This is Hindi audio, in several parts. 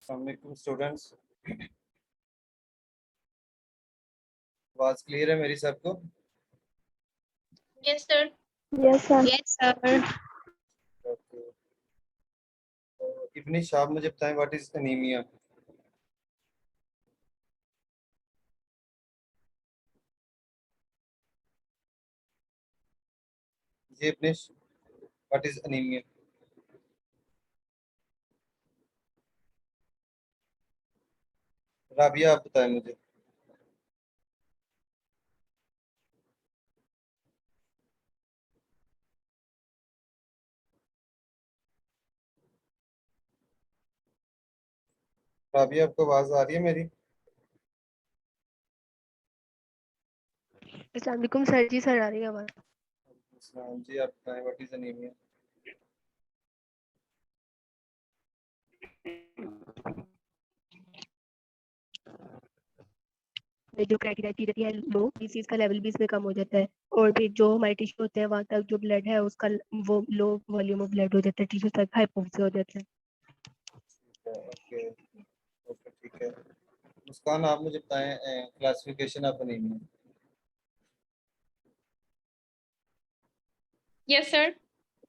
अस्सलामुअलैकुम स्टूडेंट्स। आवाज क्लियर है मेरी सबको? Yes, sir. Yes, sir. Yes, sir. Okay. तो इब्न शाह मुझे बताएं व्हाट इज एनीमिया। जी Ibn, what is anaemia? Rabia आप बताएं मुझे। राबिया आपको आवाज आ रही है मेरी? अस्सलाम वालेकुम सर जी, सर आ रही है आवाज। सलाम जी, आप बताएं व्हाट इज एनीमिया। जो क्राइटेरिया रहती है लो, डिसीज का लेवल भी इसमें कम हो जाता है और फिर जो हमारे टिश्यू होते हैं वहाँ तक जो ब्लड है उसका वो लो वॉल्यूम ऑफ ब्लड हो जाता है, टिश्यू तक हाइपोक्सिया हो जाता है। ओके ओके ठीक है। मुस्कान आप मुझे बताएं classification of anaemia. Yes, sir.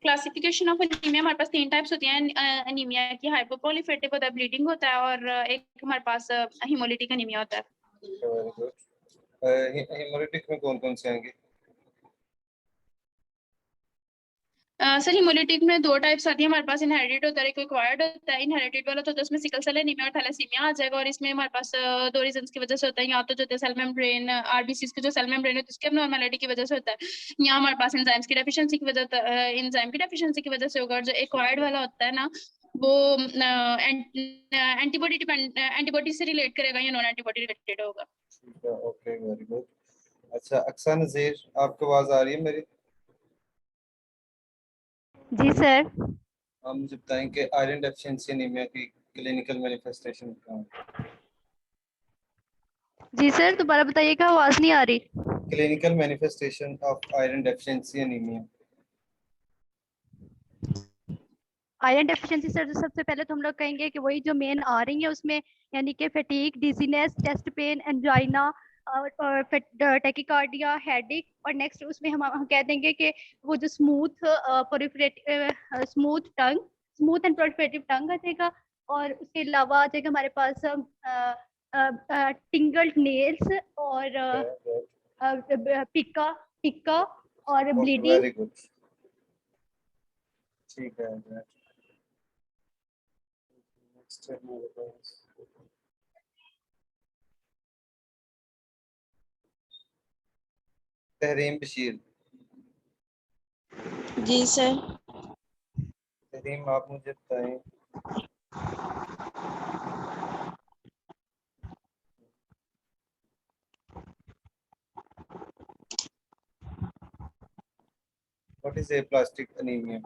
Classification of anaemia हमारे पास 3 टाइप्स होती हैं एनीमिया की। हाइपोप्रोलिफेटिव होता है, ब्लीडिंग होता है, और एक हमारे पास हीमोलिटिक एनीमिया होता है। Very good. हेमोलिटिक में कौन कौन से आएंगे? सर हीमोलिटिक में 2 टाइप्स आती है हमारे पास। इनहेरिटेड होता है, एक एक्वायर्ड होता है। इनहेरिटेड वाला तो उसमें सिकल सेल एनीमिया और थैलेसीमिया आ जाएगा, और इसमें हमारे पास 2 रीजंस की वजह से होता है। या तो जो सेल मेम्ब्रेन आरबीसी के जो सेल मेम्ब्रेन है उसकी एब्नॉर्मैलिटी की वजह से होता है, या हमारे पास एंजाइम्स की डेफिशिएंसी की वजह से होगा। और जो एक्वायर्ड वाला होता है ना, वो एंटीबॉडी से रिलेट करेगा या नॉन एंटीबॉडी रिलेटेड होगा। ठीक है, ओके वेरी गुड। अच्छा अक्सा नज़ीर, आपको आवाज आ रही है मेरी? जी सर। आप मुझे बताएं कि आयरन डेफिशिएंसी एनीमिया की क्लिनिकल मैनिफेस्टेशन क्या है? जी सर, दोबारा बताइएगा, आवाज नहीं आ रही। Clinical manifestation of iron deficiency anaemia. Iron deficiency sir, सबसे पहले तो हम लोग कहेंगे कि वही जो मेन आ रही है उसमें, यानी कि fatigue, dizziness, chest pain, angina और टेकिकार्डिया, हेडेक, और नेक्स्ट उसमें हम कह देंगे कि वो जो स्मूथ एंड प्रोलिफरेटिव टंग आ जाएगा। और उसके अलावा आ जाएगा हमारे पास टिंगल्ड नेल्स और पिक्का पिक्का और ब्लीडिंग। वेरी गुड, ठीक है। नेक्स्ट है हमारे पास तहरीम बशीर। जी सर। तहरीम आप मुझे बताएं what is a plastic anaemia.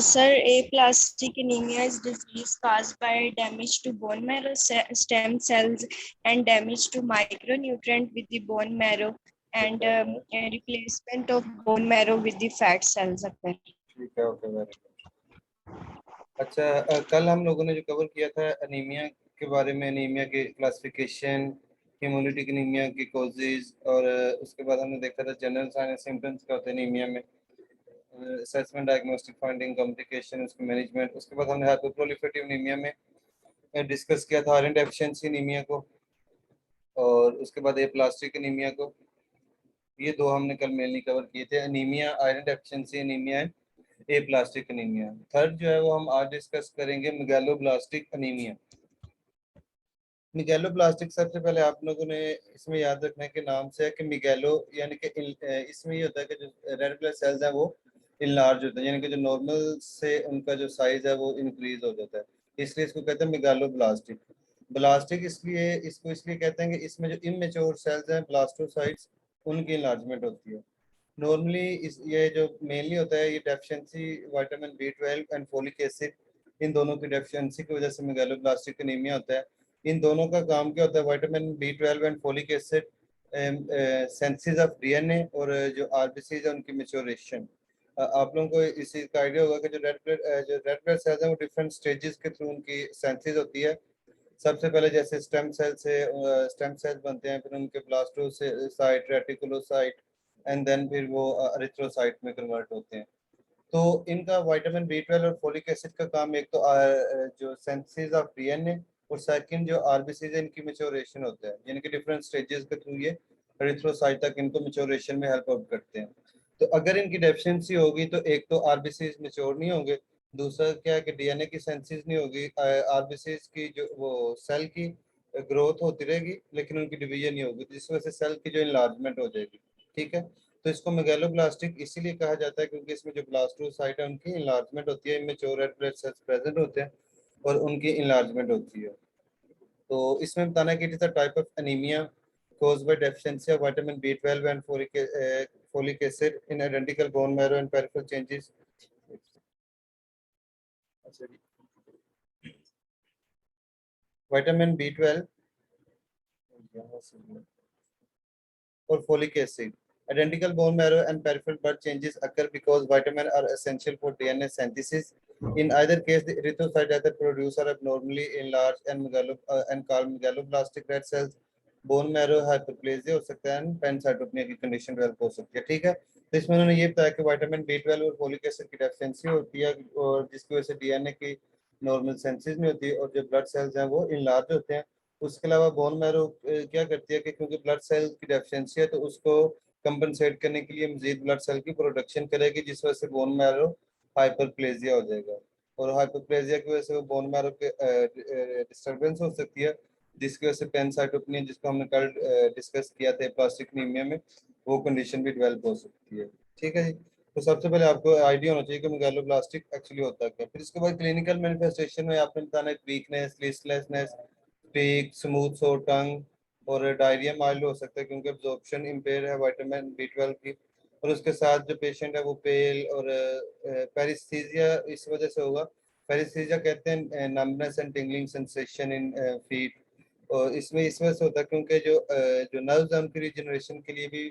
Sir, aplastic anemia is disease caused by damage to bone marrow stem cells and damage to micronutrient with the bone marrow and replacement of bone marrow with the fat cells occur. ठीक है, ओके वेरी गुड। अच्छा कल हम लोगों ने जो कवर किया था एनीमिया के बारे में, एनीमिया के क्लासिफिकेशन, हेमोलिटिक एनीमिया की कॉजेज, और उसके बाद हमने देखा था जनरल साइन एंड सिम्टम्स क्या होते हैं एनीमिया में, असेसमेंट, डायग्नोस्टिक, फाइंडिंग, कॉम्प्लिकेशन, उसकी मैनेजमेंट। उसके बाद हमने हाइपोप्रोलिफरेटिव एनीमिया में डिस्कस किया था आयरन डेफिशिएंसी एनीमिया को, और उसके बाद ए प्लास्टिक एनीमिया को। ये 2 हमने कल मेनली कवर किए थे, anaemia, iron deficiency anaemia and A plastic anaemia. Third जो है वो हम आज डिस्कस करेंगे मेगालोब्लास्टिक एनीमिया। मेगालोब्लास्टिक सबसे पहले आप लोगों ने इसमें याद रखना है कि नाम से है कि मेगालो यानी कि इसमें ये होता है कि जो रेड ब्लड सेल्स हैं वो इनलार्ज होते हैं, यानी कि जो नॉर्मल से उनका जो साइज है वो इंक्रीज हो जाता है, इसलिए इसको कहते हैं मेगालोब्लास्टिक। ब्लास्टिक इसलिए कहते हैं कि इसमें जो इमेच्योर सेल्स हैं ब्लास्टोसाइट्स, उनकी इनलार्जमेंट होती है। नॉर्मली ये जो मेनली होता है, ये deficiency vitamin B12 and folic acid, इन दोनों की डेफिशिएंसी की वजह से मेगालोब्लास्टिक एनीमिया होता है। इन दोनों का काम क्या होता है? Vitamin B12 and folic acid synthesis of DNA और जो आरबीसी है उनकी मैच्योरेशन। आप लोगों को इसी का आइडिया होगा कि जो रेड ब्लड सेल्स हैं वो डिफरेंट स्टेजेस के थ्रू उनकी सेंसिस होती है। सबसे पहले जैसे स्टेम सेल्स बनते हैं, फिर उनके ब्लास्टोसाइट, रेटिकुलोसाइट एंड देन फिर वो एरिथ्रोसाइट में कन्वर्ट होते हैं। तो इनका विटामिन B12 और फोलिक एसिड का काम एक तो जो सेंसिस ऑफ डीएनए और सेकंड जो आरबीसी है इनकी मैच्योरेशन होता है, यानी कि डिफरेंट स्टेजेस के थ्रू ये एरिथ्रोसाइट तक इनको मैच्योरेशन में हेल्प आउट करते हैं। तो अगर इनकी डेफिशिएंसी होगी तो एक तो आरबीसी मैच्योर नहीं होंगे, दूसरा क्या है कि डीएनए की सेंसिस नहीं होगी, आरबीसी की जो वो सेल की ग्रोथ होती रहेगी लेकिन उनकी डिवीजन नहीं होगी, जिस वजह से सेल की जो इनलार्जमेंट हो जाएगी। ठीक है, तो इसको मेगालोब्लास्टिक इसीलिए कहा जाता है क्योंकि इसमें जो ब्लास्टोसाइट है उनकी इनलार्जमेंट होती है, इनमें जो रेड ब्लड सेल्स प्रेजेंट होते हैं और उनकी इनलार्जमेंट होती है। तो इसमें बताना है कि it is a type of anaemia caused by deficiency of vitamin B12 and folic acid in identical bone marrow and peripheral changes. Vitamin B12 or folic acid. Identical bone marrow and peripheral blood changes occur because vitamins are essential for DNA synthesis. In either case, the erythrocyte either produce or abnormally enlarged and called megaloblastic red cells. Bone marrow hyperplasia हो सकता है, पैनसाइटोपेनिया की कंडीशन डेवलप हो सकती है। ठीक है, तो इसमें उन्होंने ये बताया कि विटामिन B12 और फोलिक एसिड की डेफिशिएंसी होती है और जिसकी वजह से डीएनए की नॉर्मल सेंसिस नहीं होती और जो ब्लड सेल्स हैं वो इनलार्ज होते हैं। उसके अलावा बोन मैरो क्या करती है कि क्योंकि ब्लड सेल की डेफिशिएंसी है तो उसको कंपनसेट करने के लिए मजीद ब्लड सेल की प्रोडक्शन करेगी, जिस वजह से बोन मैरो हाइपरप्लेजिया हो जाएगा और हाइपरप्लेजिया की वजह से वो बोन मैरो के डिस्टर्बेंस हो सकती है, जिसकी वजह से पैनसाइटोपेनिया जिसको हमने कल डिस्कस किया था प्लास्टिक एनीमिया में, वो कंडीशन भी डेवलप हो सकती है। ठीक है जी, तो सबसे पहले आपको आइडिया होना चाहिए कि मेगालोब्लास्टिक एक्चुअली होता क्या। फिर इसके बाद क्लिनिकल मैनिफेस्टेशन में आपने बताना वीकनेस, लिस्टलेसनेस, टीक, स्मूथ सोर टंग और डायरिया माइल्ड हो सकता है क्योंकि एब्जॉर्प्शन इम्पेयर है विटामिन B12 की। और उसके साथ जो पेशेंट है वो पेल और पेरिस्थीजिया इस वजह से होगा। पेरिस्थीजिया कहते हैं numbness and tingling sensation in feet, और इसमें इस वजह से होता है क्योंकि जो नर्व्स हैं उनकी रीजनरेशन के लिए भी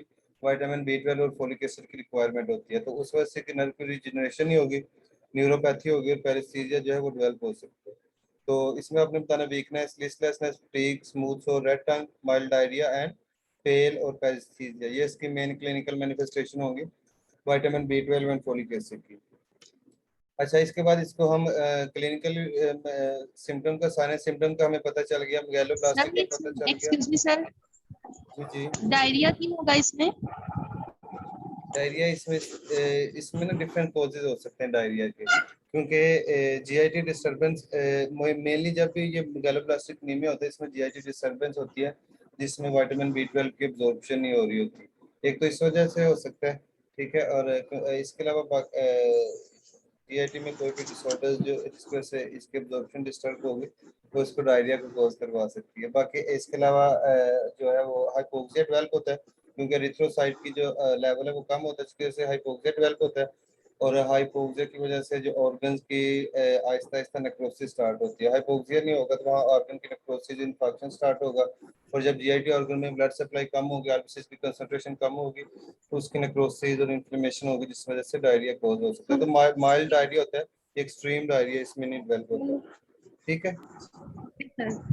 विटामिन B12 और फोलिक एसिड की रिक्वायरमेंट होती है। तो उस वजह से कि नर्व की रीजनरेशन ही होगी, न्यूरोपैथी होगी और पेरिस्थीजिया जो है वो डेवलप हो सकती है। तो इसमें आपने बताना वीकनेस, लिस्टलेसनेस, फटीग, स्मूथ सोर, red tongue, mild diarrhoea and pale और पेरिस्थीजिया, ये इसकी मेन क्लिनिकल मैनिफेस्टेशन होगी vitamin B12 and folic acid की। अच्छा, इसके बाद इसको हम क्लिनिकल सिम्टम का, सारे सिम्टम का हमें पता चल गया, मेगालोब्लास्टिक का पता चल गया। एक्सक्यूज मी सर, जी, डायरिया क्यों होगा इसमें? डायरिया इसमें ना डिफरेंट कॉजेज हो सकते हैं डायरिया के, क्योंकि जीआईटी डिस्टर्बेंस मेनली जब भी ये मेगालोब्लास्टिक एनीमिया होता है इसमें जीआईटी डिस्टर्बेंस होती है जिसमें विटामिन B12 की एब्जॉर्प्शन नहीं हो रही होती, एक तो इस वजह से हो सकता है। ठीक है, और इसके अलावा जीआईटी में कोई भी डिसऑर्डर जो जिसकी वजह से इसके एब्जॉर्प्शन डिस्टर्ब होगी वो इसको डायरिया को कॉज करवा सकती है। बाकी इसके अलावा जो है वो हाइपोक्सिया डेवलप होता है क्योंकि एरिथ्रोसाइट की जो लेवल है वो कम होता है, इसकी वजह से हाइपोक्सिया डेवलप होता है और हाइपोक्सिया की वजह से जो ऑर्गन्स की आहिस्ता आहिस्ता नेक्रोसिस स्टार्ट होती है। हाइपोक्सिया नहीं होगा तो वहाँ ऑर्गन की नेक्रोसिस इन्फेक्शन स्टार्ट होगा और जब जीआईटी ऑर्गन में ब्लड सप्लाई कम होगी, आरबीसी की कंसंट्रेशन कम होगी तो उसकी नेक्रोसिस और इन्फ्लेमेशन होगी जिस वजह से डायरिया कॉज हो सकता है। तो माइल्ड डायरिया होता है, एक्सट्रीम डायरिया इसमें नहीं डेवलप होता। ठीक है,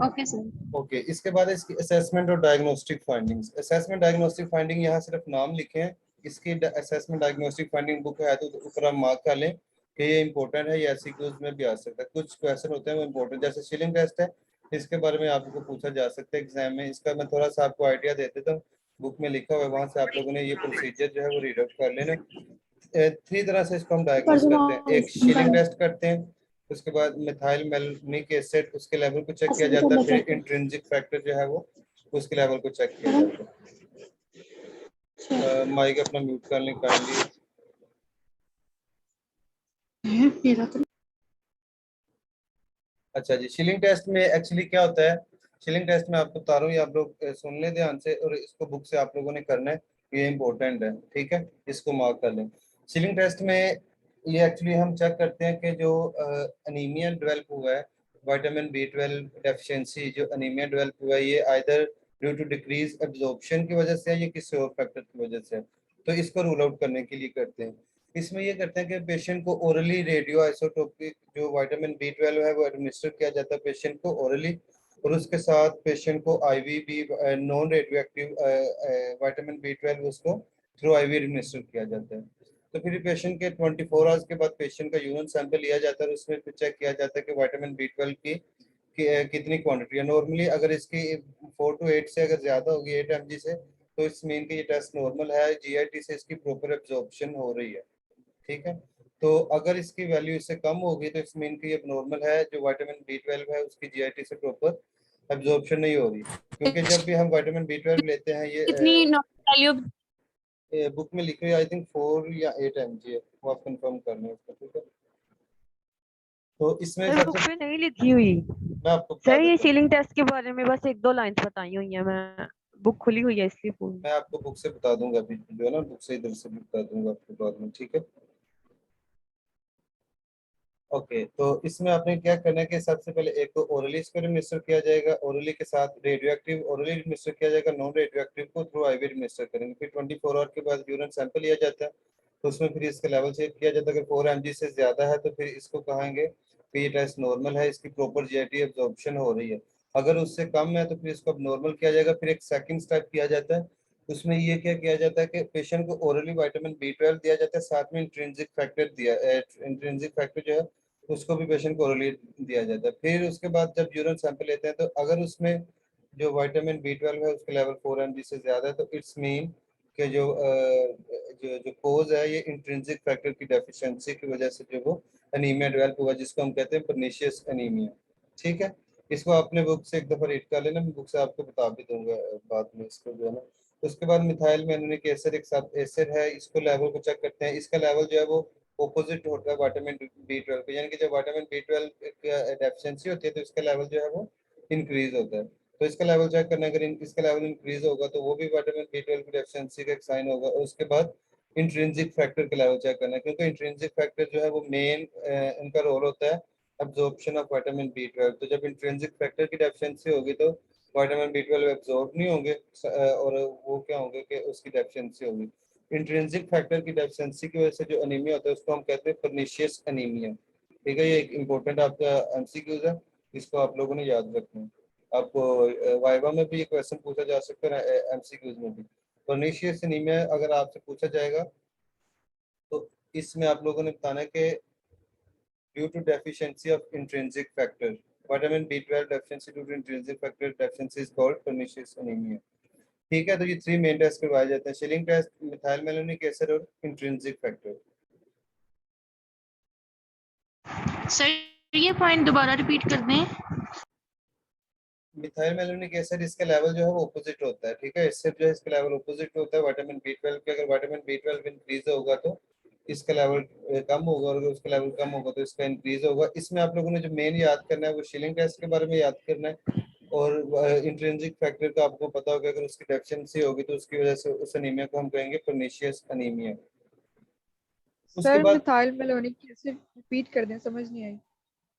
ओके सर। ओके, इसके बाद इसकी असेसमेंट और diagnostic findings. Assessment diagnostic finding यहाँ सिर्फ नाम लिखे हैं, इसकी असेसमेंट डायग्नोस्टिक फाइंडिंग बुक है तो ऊपर आप मार्क कर लें कि ये इंपॉर्टेंट है, ये एमसीक्यूज में भी आ सकता है। कुछ क्वेश्चन होते हैं वो इंपॉर्टेंट, जैसे शिलिंग टेस्ट है, इसके बारे में आपको पूछा जा सकता है एग्जाम में। इसका मैं थोड़ा सा आपको आइडिया दे देता हूँ, बुक में लिखा हुआ है, वहां से आप लोगों ने ये प्रोसीजर जो है वो रीड आउट कर लेना। 3 तरह से इसको हम डायग्नोस करते हैं, एक शिलिंग टेस्ट करते हैं, उसके बाद मिथाइल मेलनिक एसिड उसके लेवल को चेक किया जाता है, फिर इंट्रिंसिक फैक्टर जो है वो उसके लेवल को चेक किया जाता है। माइक अपना म्यूट कर लें काइंडली। अच्छा जी, शिलिंग टेस्ट में एक्चुअली क्या होता है, शिलिंग टेस्ट में आपको बता रहा हूँ, ये आप लोग सुन लें ध्यान से और इसको बुक से आप लोगों ने करना है, ये इंपॉर्टेंट है। ठीक है, इसको मार्क कर लें। शिलिंग टेस्ट में ये एक्चुअली हम चेक करते हैं कि जो अनीमिया डेवलप हुआ है, विटामिन B12 डेफिशिएंसी जो अनीमिया डेवलप हुआ है, ये either due to decrease absorption की वजह से है या किसी और फैक्टर की वजह से है, तो इसको रूल आउट करने के लिए करते हैं। इसमें ये करते हैं कि पेशेंट को ओरली रेडियो आइसोटोपिक जो विटामिन B12 है वो एडमिनिस्टर किया जाता है पेशेंट को ओरली, और उसके साथ पेशेंट को IV भी non radio active vitamin B12 उसको थ्रू IV एडमिनिस्टर किया जाता है। तो फिर पेशेंट के 24 आवर्स के बाद पेशेंट का यूरिन सैंपल लिया जाता है और उसमें फिर चेक किया जाता है कि विटामिन B12 की कितनी क्वांटिटी है। नॉर्मली अगर इसकी 4 to 8 से अगर ज्यादा होगी 8 mg से, तो इट्स मीन कि ये टेस्ट नॉर्मल है, GIT से इसकी प्रॉपर एब्जॉर्प्शन हो रही है। ठीक है, तो अगर इसकी वैल्यू इससे कम होगी तो इट्स मीन कि ये नॉर्मल है, जो विटामिन B12 है उसकी GIT से प्रॉपर एब्जॉर्प्शन नहीं हो रही। क्योंकि जब भी हम विटामिन B12 लेते हैं कितनी वैल्यू ये बुक में लिखे आई थिंक 4 या 8 mg है, वो आप कंफर्म कर लें उसको। ठीक है, तो इसमें बुक सबसे पे नहीं लिखी हुई मैं आपको बता सर, ये देता हूँ, सीलिंग टेस्ट के बारे में बस 1-2 लाइंस बताई हुई है। मैं बुक खुली हुई है इसलिए पूछ। मैं आपको बुक से बता दूंगा अभी, जो है ना बुक से इधर से भी बता दूंगा आपको बाद में। ठीक है, ओके। तो इसमें आपने क्या करना है कि सबसे पहले एक तो ओरली इसको एडमिनिस्टर किया जाएगा, ओरली के साथ रेडियो एक्टिव ओरली एडमिनिस्टर किया जाएगा, नॉन रेडियो एक्टिव को थ्रू IV एडमिनिस्टर करेंगे। फिर 24 आवर के बाद यूरिन सैंपल लिया जाता है, तो उसमें फिर इसका लेवल चेक किया जाता है। अगर 4 mg से ज्यादा है तो फिर इसको कहेंगे कि ये टेस्ट नॉर्मल है, इसकी प्रॉपर GIT एब्जॉर्प्शन हो रही है। अगर उससे कम है तो फिर इसको अब नॉर्मल किया जाएगा। फिर एक सेकंड स्टेप किया जाता है, उसमें ये क्या किया जाता है कि पेशेंट को ओरली विटामिन B12 दिया जाता है, साथ में इंट्रिंसिक फैक्टर दिया, इंट्रिंसिक फैक्टर जो है उसको भी पेशेंट को ओरली दिया जाता है। फिर उसके बाद जब यूरिन सैंपल लेते हैं तो अगर उसमें जो विटामिन B12 है उसका लेवल 4 mg से ज्यादा है तो इट्स मीन कि जो कोज है ये इंट्रिंसिक फैक्टर की डेफिशिएंसी की वजह से जो वो एनीमिया डेवलप हुआ, जिसको हम कहते हैं परनीशियस एनीमिया। ठीक है, इसको अपने बुक से एक दफा रीड कर लेना, मैं बुक से आपको बता भी दूंगा बाद में इसको, जो है ना। उसके बाद मिथाइल मैनुनिक एसिड एक सब एसिड है, इसको लेवल को चेक करते हैं। इसका लेवल जो है वो ऑपोजिट होता है विटामिन B12 के, यानी कि जब विटामिन B12 डेफिशिएंसी होती है तो इसका लेवल जो है वो इंक्रीज होता है। तो इसका लेवल चेक करना, अगर इसका लेवल इंक्रीज होगा तो वो भी विटामिन B12 की डेफिशिएंसी का एक साइन होगा। और उसके बाद इंट्रिंसिक फैक्टर का लेवल चेक करना है, क्योंकि इंट्रिंसिक फैक्टर जो है वो मेन इनका रोल होता है एब्जॉर्प्शन ऑफ विटामिन B12। तो जब इंट्रिंसिक फैक्टर की डेफिशिएंसी होगी तो विटामिन B12 एब्जॉर्ब नहीं होंगे, और वो क्या होंगे कि उसकी डेफिशिएंसी होगी। इंट्रिंसिक फैक्टर की डेफिशिएंसी की वजह से जो एनीमिया होता है उसको हम कहते हैं परनीशियस एनीमिया। ठीक है, ये एक इम्पोर्टेंट आपका MCQs है, इसको आप लोगों ने याद रखना है। आपको वाइवा में भी ये क्वेश्चन पूछा जा सकता है, MCQs में भी। परनीशियस एनीमिया अगर आपसे पूछा जाएगा तो इसमें आप लोगों ने बताना है कि due to deficiency of intrinsic factor, vitamin B12 deficiency due to intrinsic factor deficiency is called pernicious anaemia. ठीक है, तो ये 3 मेन टेस्ट करवाए जाते हैं, Schilling test, methyl malonic acid और इंट्रिंसिक फैक्टर। सर ये पॉइंट दोबारा रिपीट कर दें। मिथाइल मैलोनिक एसिड इसका लेवल जो है वो ऑपोजिट होता है। ठीक है, इससे जो है इसका लेवल ऑपोजिट होता है विटामिन B12 के। अगर विटामिन B12 इंक्रीज होगा तो इसका लेवल कम होगा, और अगर उसका लेवल कम होगा तो इसका इंक्रीज होगा। इसमें आप लोगों ने जो मेन याद करना है वो शिलिंग टेस्ट के बारे में याद करना है, और इंट्रिंसिक फैक्टर का आपको पता होगा अगर उसकी डेफिशिएंसी होगी तो उसकी वजह से उस एनीमिया को हम कहेंगे परनीशियस एनीमिया। उसके सर बाद मिथाइल मेलोनिक एसिड रिपीट कर दें, समझ नहीं आई।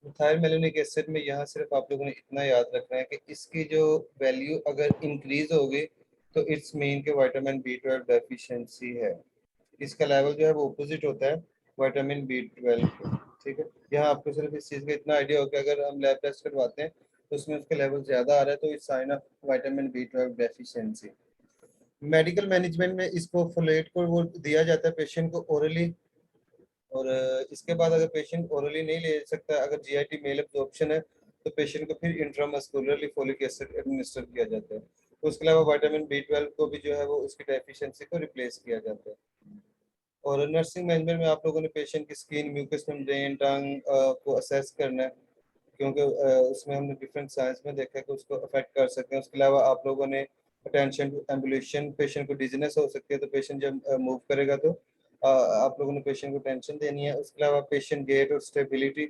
मिथाइल मैलोनिक एसिड में यहाँ सिर्फ आप लोगों ने इतना याद रखना है कि इसकी जो वैल्यू अगर इंक्रीज होगी तो इट्स मीन के विटामिन B12 डेफिशिएंसी है। इसका लेवल जो है वो ऑपोजिट होता है विटामिन B12 के। ठीक है, यहाँ आपको सिर्फ इस चीज़ का इतना आइडिया हो कि अगर हम लैब टेस्ट करवाते हैं तो उसमें उसका लेवल ज़्यादा आ रहा है तो it's sign of vitamin B12 deficiency. Medical management में इसको फोलेट को वो दिया जाता है पेशेंट को ओरली, और इसके बाद अगर पेशेंट ओरली नहीं ले सकता, अगर GIT मेल एब्जॉर्प्शन है तो पेशेंट को फिर इंट्रामस्कुलरली फोलिक एसिड एडमिनिस्टर किया जाता है। तो उसके अलावा विटामिन B12 को भी जो है वो उसकी डेफिशिएंसी को रिप्लेस किया जाता है। और नर्सिंग मैनेजमेंट में आप लोगों ने पेशेंट की स्किन, म्यूकस मेम्ब्रेन, टंग को असेस करना है, क्योंकि उसमें हमने डिफरेंट साइंस में देखा है कि उसको अफेक्ट कर सकते हैं। उसके अलावा आप लोगों ने अटेंशन टू एम्बुलेशन, पेशेंट को डिजीनेस हो सकती है तो पेशेंट जब मूव करेगा तो आप लोगों ने पेशेंट को टेंशन देनी है। उसके अलावा पेशेंट गेट और स्टेबिलिटी,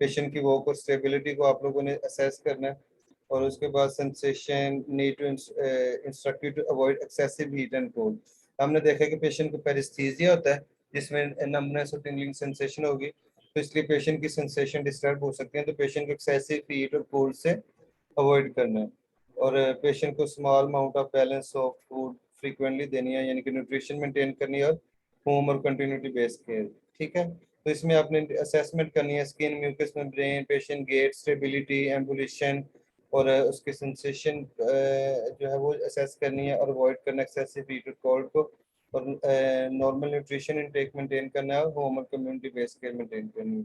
पेशेंट की वॉक और स्टेबिलिटी को आप लोगों ने असेस करना है। और उसके बाद sensation, need to instruct you to avoid excessive heat and cold. हमने देखा कि पेशेंट को पेरिस्थीजिया होता है जिसमें नमनेस और टिंगलिंग सेंसेशन होगी, तो इसलिए पेशेंट की सेंसेशन डिस्टर्ब हो सकते हैं, तो पेशेंट को एक्सेसिव हीट और कोल्ड से अवॉइड करना है। और पेशेंट को small amount of balance of food frequently देनी है, यानी कि न्यूट्रिशन मेंटेन करनी है और होम और कंटिन्यूटी बेस्ड केयर। ठीक है, तो इसमें आपने असेसमेंट करनी है skin, mucous membrane, patient gait, stability, ambulation और उसके सेंसेशन जो है वो असेस करनी है और अवॉइड करना एक्सेसिव हीट और कोल्ड को, और नॉर्मल न्यूट्रिशन इनटेक मेंटेन करना है और होम और कम्युनिटी बेस्ड केयर मेंटेन करनी है।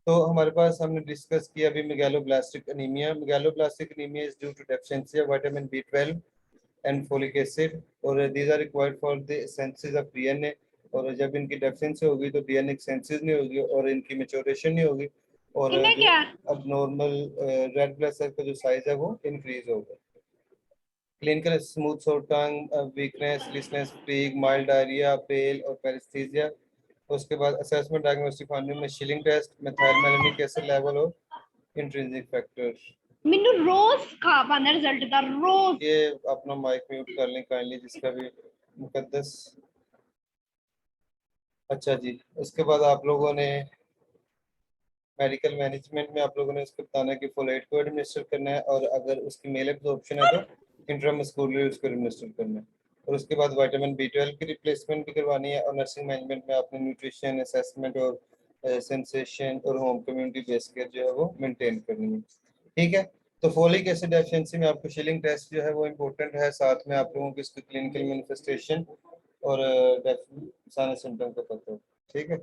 तो हमारे पास हमने डिस्कस किया अभी megaloblastic anaemia. Megaloblastic anaemia is due to deficiency of vitamin B12 and folic acid और these are required for the synthesis of DNA. और जब इनकी डेफिशिएंसी होगी तो डीएनए सिंथेसिस नहीं होगी और इनकी मैच्योरेशन नहीं होगी और जो अब नॉर्मल रेड ब्लड सेल का जो साइज है वो इंक्रीज होगा। क्लिनिकल स्मूथ सोर टंग, वीकनेस, लिसनेस, फटीग, माइल्ड डायरिया, पेल और पैरेस्थीसिया। उसके बाद असेसमेंट डायग्नोस्टिक फाइंडिंग में शिलिंग टेस्ट, मेथाइलमेलानिक एसिड लेवल और इंट्रिंसिक फैक्टर। मिन्नू रोज खा पाना रिजल्ट दा रोज। ये अपना माइक म्यूट कर लें काइंडली जिसका भी मुकद्दस। अच्छा जी, उसके बाद आप लोगों ने मेडिकल मैनेजमेंट में आप लोगों ने उसको बताना है कि फोलेट को एडमिनिस्टर करना है और अगर उसकी मेल एब्जॉर्प्शन है तो इंट्रामस्कुलर उसको एडमिनिस्टर करना है। और उसके बाद विटामिन B12 की रिप्लेसमेंट भी करवानी है और नर्सिंग मैनेजमेंट में आपने न्यूट्रिशन असेसमेंट और सेंसेशन और होम कम्युनिटी बेस्ड केयर जो है वो मेंटेन करनी है। ठीक है, तो फोलिक एसिड डेफिशिएंसी में आपको शिलिंग टेस्ट जो है वो इम्पोर्टेंट है, साथ में आप लोगों को इसकी क्लिनिकल मैनिफेस्टेशन और सारे सिम्टम का पता हो। ठीक है,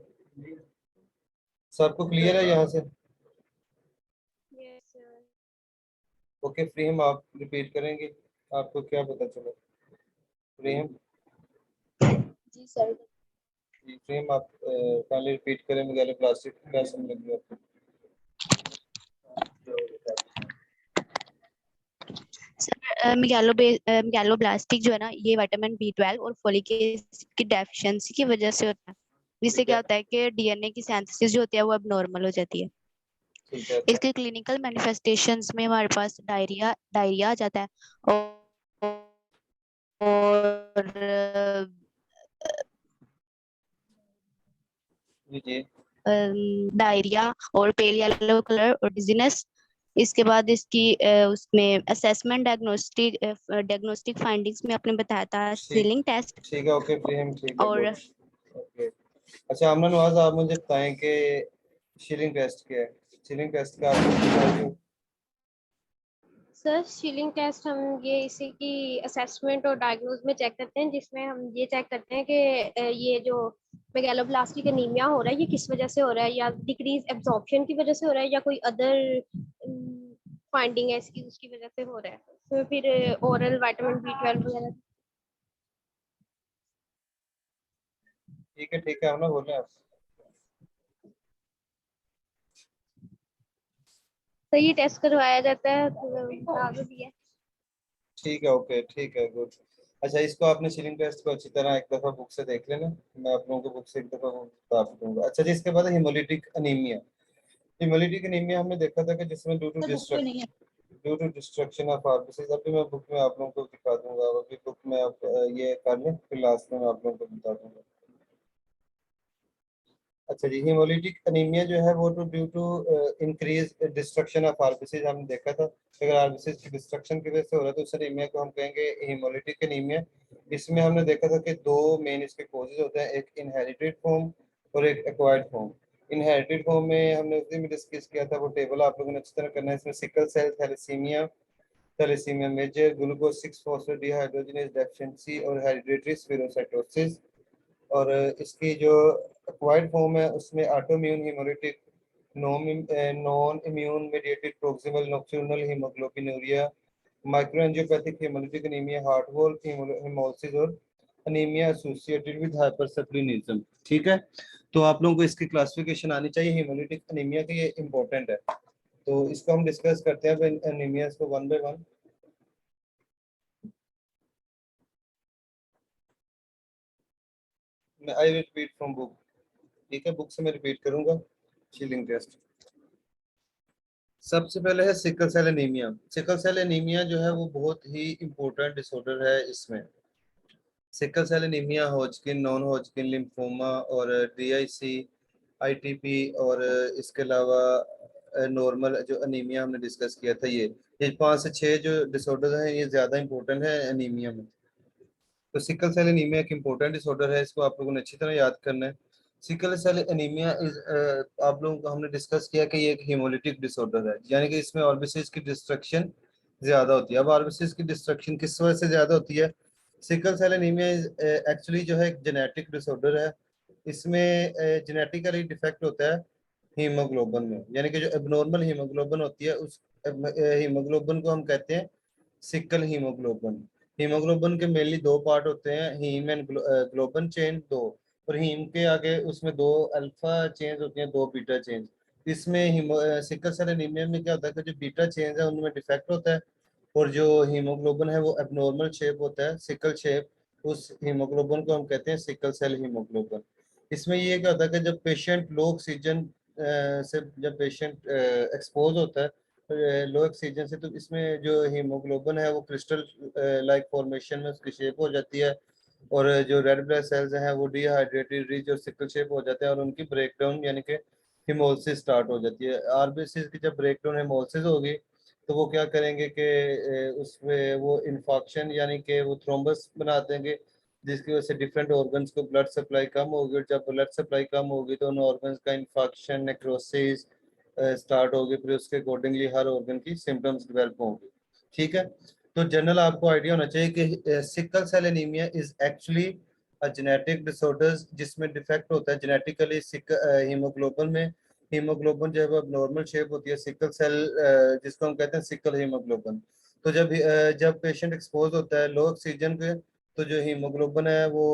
सबको क्लियर है यहाँ से? ओके फ्रीम, आप रिपीट करेंगे, आपको क्या पता चला? फ्रीम जी सर। जी, फ्रीम आप पहले रिपीट करें, मेगालो प्लास्टिक क्या समझ लगी आपको? मेगालोब्लास्टिक जो है ना, ये विटामिन B12 और फोलिक एसिड की डेफिशिएंसी की वजह से होता है। इससे क्या होता है कि डीएनए की सिंथेसिस जो होती है वो अब नॉर्मल हो जाती है। ठीक है, इसके क्लिनिकल मैनिफेस्टेशंस में हमारे पास डायरिया आ जाता है और जी डायरिया और पेल येलो कलर और डिजीनेस। इसके बाद इसकी उसमें असेसमेंट डायग्नोस्टिक फाइंडिंग्स में आपने बताया था सीलिंग टेस्ट ठीक है, ओके फ्रीम, ठीक है, और ओके। अच्छा अमन नवाज, आप मुझे बताएं कि शीलिंग टेस्ट क्या है? शीलिंग टेस्ट का आपको सर शीलिंग टेस्ट हम ये इसी की असेसमेंट और डायग्नोज में चेक करते हैं, जिसमें हम ये चेक करते हैं कि ये जो मेगालोब्लास्टिक एनीमिया हो रहा है ये किस वजह से हो रहा है, या डिक्रीज एब्जॉर्प्शन की वजह से हो रहा है या कोई अदर फाइंडिंग है इसकी उसकी वजह से हो रहा है। तो फिर ओरल विटामिन B12 वगैरह। ठीक है हम ना बोले आप। तो ये टेस्ट करवाया जाता है तो आगे भी है। ठीक है, ओके, ठीक है, गुड। अच्छा, इसको आपने शीलिंग टेस्ट को अच्छी तरह एक दफा बुक से देख लेना, मैं आप लोगों को बुक से एक दफा बता दूंगा। अच्छा जी, इसके बाद हेमोलिटिक अनीमिया। हेमोलिटिक अनीमिया हमने देखा था कि जिसमें due to destruction of RBCs. अभी मैं बुक में आप लोगों को दिखा दूंगा, अभी बुक में आप ये कर लें, फिर लास्ट में मैं आप लोगों को बता दूंगा। अच्छा जी, हेमोलिटिक अनीमिया जो है वो तो due to increase destruction of RBCs हमने देखा था। अगर आरबीसीज की डिस्ट्रक्शन की वजह से हो रहा है तो उस अनीमिया को हम कहेंगे हेमोलिटिक अनीमिया। इसमें हमने देखा था कि दो मेन इसके कॉजेज होते हैं, एक इनहेरिटेड फॉर्म और एक एक्वायर्ड फॉर्म। इनहेरिटेड फॉर्म में हमने उस दिन भी डिस्कस किया था, वो टेबल आप लोगों ने अच्छी तरह करना है। इसमें sickle cell thalassaemia, thalassaemia major, glucose 6 phosphate dehydrogenase deficiency और हेरिडिटरी स्पेरोसाइटोसिस। और इसकी जो एक्वायर्ड फॉर्म है उसमें autoimmune haemolytic, non immune mediated proximal nocturnal haemoglobinuria, microangiopathic haemolytic anaemia, heart wall haemolysis और अनीमिया एसोसिएटेड विद हाइपरसेप्लिनिज्म। ठीक है, तो आप लोगों को इसकी क्लासिफिकेशन आनी चाहिए हेमोलिटिक एनीमिया की, ये इंपॉर्टेंट है। तो इसको हम डिस्कस करते हैं एनीमियास को वन बाय वन। मैं आई रिपीट फ्रॉम बुक, ठीक है, बुक से मैं रिपीट करूंगा। शीलिंग टेस्ट सबसे पहले है sickle cell anaemia. Sickle cell anaemia जो है वो बहुत ही इंपॉर्टेंट डिसऑर्डर है। इसमें sickle cell anaemia, Hodgkin, non Hodgkin lymphoma और DIC, ITP और इसके अलावा नॉर्मल जो एनीमिया हमने डिस्कस किया था, ये 5 से 6 जो डिसऑर्डर हैं ये ज़्यादा इंपॉर्टेंट है एनीमिया में। तो सिकल सेल एनीमिया एक इम्पोर्टेंट डिसऑर्डर है, इसको आप लोगों ने अच्छी तरह याद करना है। सिकल सेल एनीमिया इज आप लोगों को हमने डिस्कस किया कि ये एक हीमोलिटिक डिसऑर्डर है, यानी कि इसमें आरबीसीज की डिस्ट्रक्शन ज्यादा होती है। अब आरबीसीज की डिस्ट्रक्शन किस वजह से ज्यादा होती है? सिकल सेल एनीमिया एक्चुअली जो है एक जेनेटिक डिसऑर्डर है। इसमें जेनेटिकली डिफेक्ट होता है हीमोग्लोबिन में, यानी कि जो एबनॉर्मल हीमोग्लोबिन होती है उस हीमोग्लोबिन को हम कहते हैं सिकल हीमोग्लोबिन। हीमोग्लोबिन के मेनली दो पार्ट होते हैं, हीम एंड ग्लोबिन चेन दो, और हीम के आगे उसमें दो अल्फा चेन्स होती हैं, दो बीटा चेन्स। इसमें सिकल सेल एनीमिया में क्या होता है कि जो बीटा चेन्स है उनमें डिफेक्ट होता है, और जो हीमोग्लोबिन है वो एबनॉर्मल शेप होता है, सिकल शेप। उस हीमोग्लोबिन को हम कहते हैं सिकल सेल हीमोग्लोबिन। इसमें ये क्या होता है कि जब पेशेंट लो ऑक्सीजन से जब पेशेंट एक्सपोज होता है लो ऑक्सीजन से, तो इसमें जो हीमोग्लोबिन है वो क्रिस्टल लाइक फॉर्मेशन में उसकी शेप हो जाती है, और जो रेड ब्लड सेल्स हैं वो डिहाइड्रेटेड रिच और सिकल शेप हो जाते हैं, और उनकी ब्रेकडाउन यानी कि हिमोलिसिस स्टार्ट हो जाती है। आरबीसी की जब ब्रेकडाउन हिमोलिसिस होगी तो वो क्या करेंगे कि उसमें वो इन्फॉक्शन यानी कि वो थ्रोम्बस बना देंगे, जिसकी वजह से डिफरेंट ऑर्गन्स को ब्लड सप्लाई कम होगी, और जब ब्लड सप्लाई कम होगी तो उन ऑर्गन्स का इन्फॉक्शन नेक्रोसिस स्टार्ट होगी, फिर उसके अकॉर्डिंगली हर ऑर्गन की सिम्टम्स डेवलप होंगे। ठीक है, तो जनरल आपको आइडिया होना चाहिए कि sickle cell anaemia is actually genetic disorders, जिसमें डिफेक्ट होता है जेनेटिकली हीमोग्लोबिन में। हीमोग्लोबिन जो है वो नॉर्मल शेप होती है, सिकल सेल जिसको हम कहते हैं सिकल हीमोग्लोबिन। तो जब पेशेंट एक्सपोज होता है लो ऑक्सीजन के, तो जो हीमोग्लोबिन है वो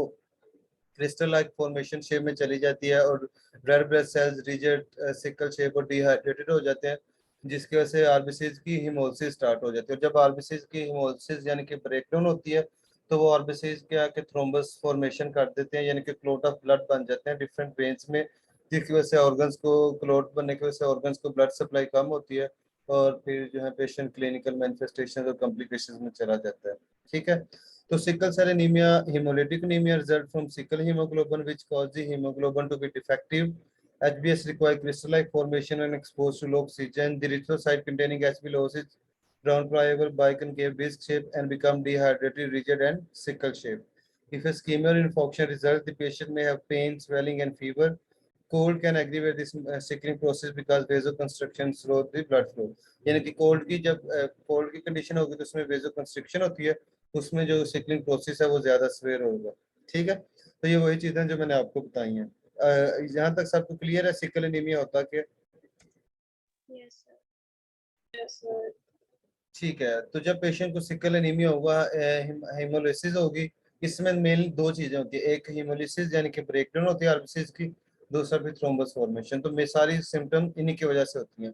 क्रिस्टल लाइक फॉर्मेशन शेप में चली जाती है, और red blood sales rigid sickle shape और डिहाइड्रेटेड हो जाते हैं, जिसकी वजह से आरबीसीज की हिमोलिसिस स्टार्ट हो जाती है। और जब आरबीसीज की हिमोलिसिस यानी कि ब्रेकडाउन होती है, तो वो आरबीसीज के आके थ्रोम्बस फॉर्मेशन कर देते हैं, यानी कि क्लॉट ऑफ ब्लड बन जाते हैं डिफरेंट वेन्स में, जिसकी वजह से ऑर्गन्स को क्लॉट बनने की वजह से ऑर्गन्स को ब्लड सप्लाई कम होती है, और फिर जो है पेशेंट क्लिनिकल मैनिफेस्टेशन और कॉम्प्लिकेशंस में चला जाता है। ठीक है, तो sickle cell anemia, hemolytic anemia result from sickle hemoglobin which cause the hemoglobin to be defective. HbS require crystal-like formation and exposed to low oxygen. The erythrocyte containing HB loses round pliable biconcave disc shape and become dehydrated, rigid, and sickle shape. If a ischemia or infarction results, the patient may have pain, swelling, and fever. Cold can aggravate this sickling process because vasoconstriction slows the blood flow. यानी कि कोल्ड की जब कोल्ड की कंडीशन होगी तो उसमें वेजोकंस्ट्रिक्शन होती है, उसमें जो सिकलिंग प्रोसेस है वो ज्यादा स्वेयर होगा। ठीक है, तो ये वही चीजें जो मैंने आपको बताई हैं। यहाँ तक सबको क्लियर है सिकल एनीमिया होता क्या? ठीक है, तो जब पेशेंट को सिकल एनीमिया होगा, हेमोलिसिस होगी, इसमें मेन दो चीजें होती है, एक हेमोलिसिस यानी कि ब्रेकडाउन होती है आरबीसीज की, दूसरा फिर थ्रोम्बस फॉर्मेशन। तो मैं सारी सिम्टम इन्हीं की वजह से होती हैं।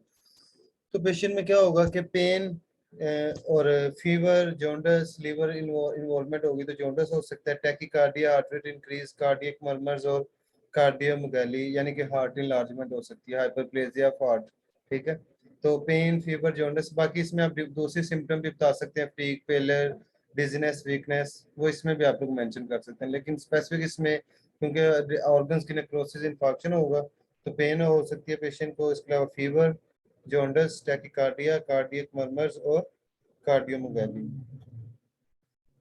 तो पेशेंट में क्या होगा कि पेन और फीवर, जॉन्डस, लीवर इन्वॉल्वमेंट होगी तो जॉन्डस हो सकता है, tachycardia, heart rate increase, cardiac murmurs और कार्डियोमेगाली यानी कि हार्ट इनलार्जमेंट हो सकती है, हाइपरप्लेजिया ऑफ हार्ट। ठीक है, तो पेन, फीवर, जॉन्डस, बाकी इसमें आप दूसरी सिम्टम भी बता सकते हैं, फटीग, पेलर, डिजीनेस, वीकनेस, वो इसमें भी आप लोग मेंशन कर सकते हैं, लेकिन स्पेसिफिक इसमें क्योंकि ऑर्गन्स की नेक्रोसिस, इन्फेक्शन होगा तो पेन हो सकती है पेशेंट को, इसके अलावा fever, jaundice, tachycardia, cardiac murmurs और कार्डियोमेगाली।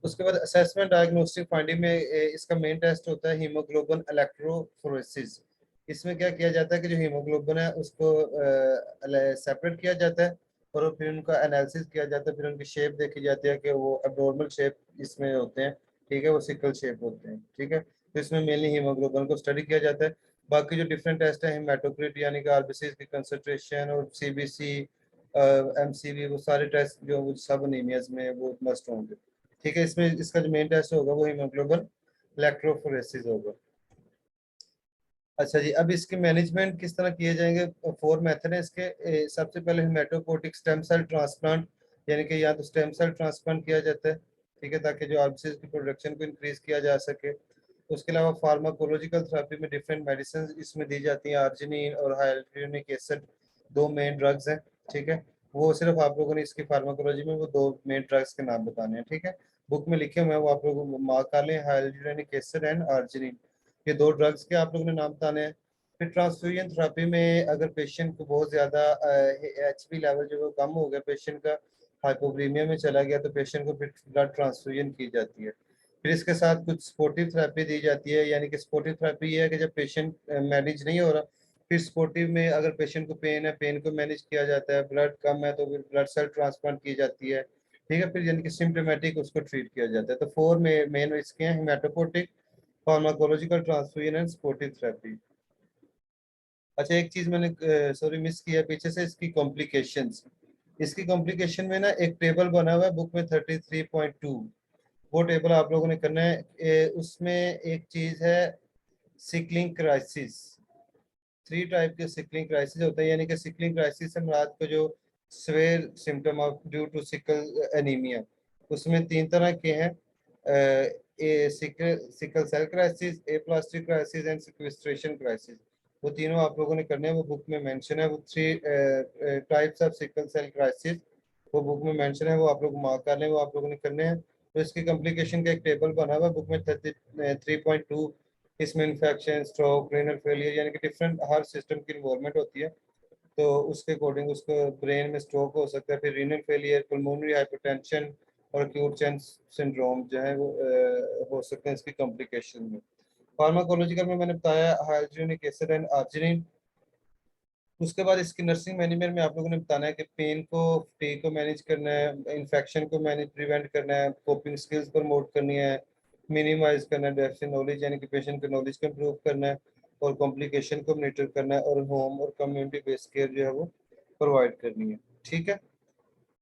उसके बाद असेसमेंट डायग्नोस्टिक फाइंडिंग में इसका मेन टेस्ट होता है हीमोग्लोबिन इलेक्ट्रोफोरेसिस। इसमें क्या किया जाता है कि जो हीमोग्लोबिन है उसको सेपरेट किया जाता है, और फिर उनका एनालिसिस किया जाता है, फिर उनकी शेप देखी जाती है कि वो एबनॉर्मल शेप इसमें होते हैं, ठीक है, वो सिकल शेप होते हैं। ठीक है, तो इसमें मेनली हीमोग्लोबिन को स्टडी किया जाता है। बाकी जो डिफरेंट टेस्ट है, हेमाटोक्रिट यानी कि आरबीसीज की कंसंट्रेशन और सीबीसी, एमसीवी, वो सारे टेस्ट जो सब एनीमियाज में वो मस्ट होंगे। ठीक है, इसमें इसका जो मेन टेस्ट होगा वो हीमोग्लोबिन इलेक्ट्रोफोरेसिस होगा। अच्छा जी, अब इसके मैनेजमेंट किस तरह किए जाएंगे? 4 मेथड है इसके। सबसे पहले हेमेटोपोटिक स्टेम सेल ट्रांसप्लांट, यानी कि या तो स्टेम सेल ट्रांसप्लांट किया जाता है, ठीक है, ताकि जो आरबीसीज की प्रोडक्शन को इंक्रीज किया जा सके। उसके अलावा फार्माकोलॉजिकल थेरेपी में डिफरेंट मेडिसिन इसमें दी जाती हैं, आर्जिनिन और हाइड्रोक्लोरिक एसिड, दो मेन ड्रग्स हैं। ठीक है, वो सिर्फ आप लोगों ने इसकी फार्माकोलॉजी में वो दो मेन ड्रग्स के नाम बताने हैं। ठीक है, बुक में लिखे हुए हैं, वो आप लोगों को मार्क कर लें, हाइड्रोक्लोरिक एसिड एंड आर्जिनिन, ये दो ड्रग्स के आप लोगों ने नाम बताने हैं। फिर ट्रांसफ्यूजन थेरेपी में अगर पेशेंट को बहुत ज़्यादा एचबी लेवल जो कम हो गया, पेशेंट का हाइपोक्रीमिया में चला गया, तो पेशेंट को फिर ब्लड ट्रांसफ्यूजन की जाती है। फिर इसके साथ कुछ सपोर्टिव थेरेपी दी जाती है, यानी कि सपोर्टिव थेरेपी ये है कि जब पेशेंट मैनेज नहीं हो रहा, फिर सपोर्टिव में अगर पेशेंट को पेन है, पेन को मैनेज किया जाता है, ब्लड कम है तो फिर ब्लड सेल ट्रांसप्लांट की जाती है, ठीक है। फिर यानी कि सिम्टोमेटिक उसको ट्रीट किया जाता है। तो 4 मेन इसके हैं: haematopoietic, pharmacological, transfusion and supportive therapy. अच्छा, एक चीज मैंने सॉरी मिस किया पीछे से, इसकी कॉम्प्लिकेशंस। इसकी कॉम्प्लिकेशन में ना एक टेबल बना हुआ है बुक में 33.2, वो टेबल आप लोगों ने करना है। उसमें एक चीज है सिकलिंग क्राइसिस। 3 टाइप के सिकलिंग क्राइसिस होते हैं, यानी कि सिकलिंग क्राइसिस से मुराद को जो severe symptom of due to sickle anaemia, उसमें 3 तरह के हैं: sickle cell crisis, aplastic crisis and sequestration crisis. वो तीनों आप लोगों ने करने हैं, वो बुक में मेंशन है। वो 3 types of sickle cell crisis वो बुक में मेंशन है, वो आप लोग मार्क कर लें, वो आप लोगों ने करने हैं। तो इसकी कॉम्प्लिकेशन का एक टेबल बना हुआ है बुक में 33.2। इसमें इन्फेक्शन, स्ट्रोक, रेनल फेलियर, यानी कि डिफरेंट हर सिस्टम की इन्वॉल्वमेंट होती है। तो उसके अकॉर्डिंग उसको ब्रेन में स्ट्रोक हो सकता है, फिर रीनल फेलियर, पल्मोनरी हाइपरटेंशन और एक्यूट चेस्ट सिंड्रोम जो है वो हो सकते हैं इसकी कॉम्प्लिकेशन में। फार्माकोलॉजिकल में मैंने बताया हाइड्रोनिक एसिड एंड आर्जिनिन। उसके बाद इसकी नर्सिंग मैनेजमेंट में आप लोगों ने बताना है कि पेन को, को मैनेज करना है, इन्फेक्शन को मैनेज प्रिवेंट करना है, कोपिंग स्किल्स प्रमोट करनी है, मिनिमाइज करना है डेप्थ नॉलेज, यानी कि पेशेंट के नॉलेज को इम्प्रूव करना है, और कॉम्प्लिकेशन को मॉनिटर करना है, और होम और कम्युनिटी बेस्ड केयर जो है वो प्रोवाइड करनी है, ठीक है।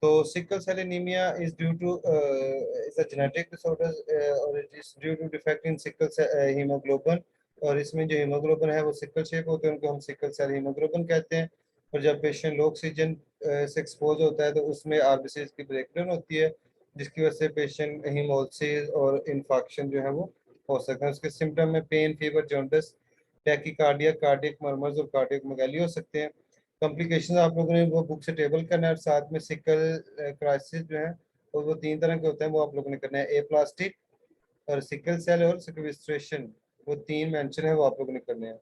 तो sickle cell anaemia is due to is a genetic disorder और it is due to defect in sickle haemoglobin. और इसमें जो हीमोग्लोबिन है वो सिकल शेप होते हैं, उनको हम सिकल सेल हीमोग्लोबिन कहते हैं। और जब पेशेंट लो ऑक्सीजन से एक्सपोज होता है तो उसमें आरबीसीज की ब्रेकडाउन होती है, जिसकी वजह से पेशेंट हीमोलिसिस और इन्फेक्शन जो है वो हो सकता है। उसके सिम्टम में pain, fever, jaundice, tachycardia, cardiac murmurs और कार्डियक मेगाली हो सकते हैं। कॉम्प्लिकेशन आप लोगों ने वो बुक से टेबल करना है, और साथ में सिकल क्राइसिस जो है और वो 3 तरह के होते हैं, वो आप लोगों ने करना है: ए प्लास्टिक और सिकल सेल और सिक्वेस्ट्रेशन। वो 3 मेंशन है, वो आप लोगों ने करने हैं।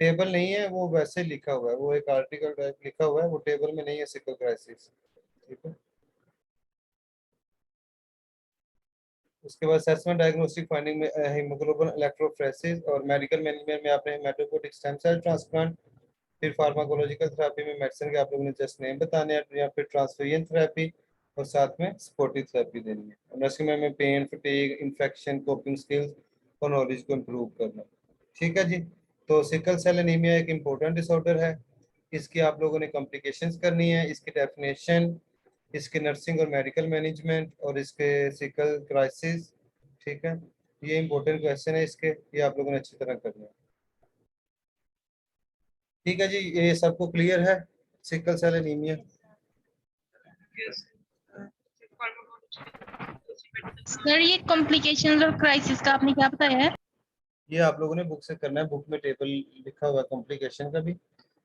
टेबल नहीं है, वो वैसे लिखा हुआ है, वो एक आर्टिकल टाइप लिखा हुआ है, वो टेबल में नहीं है सिकल क्राइसिस, ठीक है। उसके बाद असेसमेंट डायग्नोस्टिक फाइंडिंग में हीमोग्लोबिन इलेक्ट्रोफोरेसिस, और मेडिकल मैनेजमेंट में आपने हेमाटोपोटिक स्टेम सेल ट्रांसप्लांट। फिर फार्माकोलॉजिकल थेरेपी में मेडिसिन के आप लोगों ने जस्ट नेम बताने हैं, या फिर ट्रांसफ्यूजन थेरेपी, और साथ में सपोर्टिव थेरेपी देनी है। नर्सिंग में pain, fatigue, infection, coping skills और नॉलेज को इम्प्रूव करना, ठीक है जी। तो सिकल सेल एनीमिया एक इम्पोर्टेंट डिसऑर्डर है, इसकी आप लोगों ने कॉम्प्लिकेशंस करनी है, इसकी डेफिनेशन, इसके नर्सिंग और मेडिकल मैनेजमेंट, और इसके सिकल क्राइसिस, ठीक है। ये इंपॉर्टेंट क्वेश्चन है इसके, ये आप लोगों ने अच्छी तरह करना है, ठीक है जी। ये सबको क्लियर है सिकल सेल एनीमिया? सर ये कॉम्प्लिकेशंस और क्राइसिस का आपने क्या बताया है? ये आप लोगों ने बुक से करना है, बुक में टेबल लिखा हुआ है कॉम्प्लिकेशन का भी,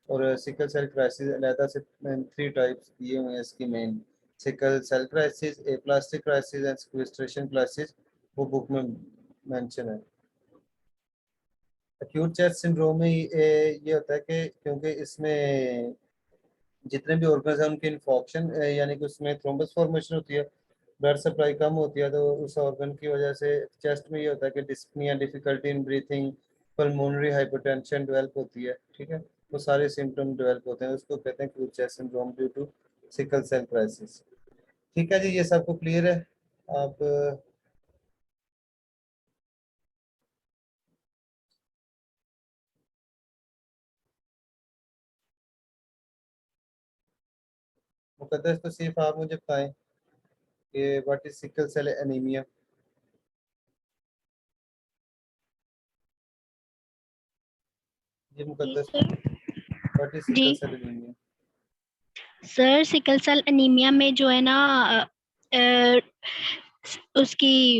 और सिकल सेल क्राइसिस अलहदा से 3 टाइप्स दिए हुए हैं इसकी main: sickle cell crisis, aplastic crisis and sequestration crisis, वो बुक में मेंशन है। एक्यूट चेस्ट सिंड्रोम में ये होता है कि क्योंकि इसमें जितने भी ऑर्गन्स हैं उनकी इन्फॉक्शन, यानी कि उसमें थ्रोम्बस फॉर्मेशन होती है, ब्लड सप्लाई कम होती है, तो उस ऑर्गन की वजह से चेस्ट में ये होता है कि dyspnoea, difficulty in breathing, pulmonary hypertension develop होती है, ठीक है। वो सारे सिम्टम डेवलप होते हैं, उसको कहते हैं acute chest syndrome due to sickle cell crisis, ठीक है जी। ये सबको क्लियर है? आप मुकद्दस तो सिर्फ आप मुझे बताएं कि what is sickle cell anaemia. जी मुकद्दस, व्हाट इज जी sickle cell anaemia? Sir, sickle cell anaemia में जो है ना उसकी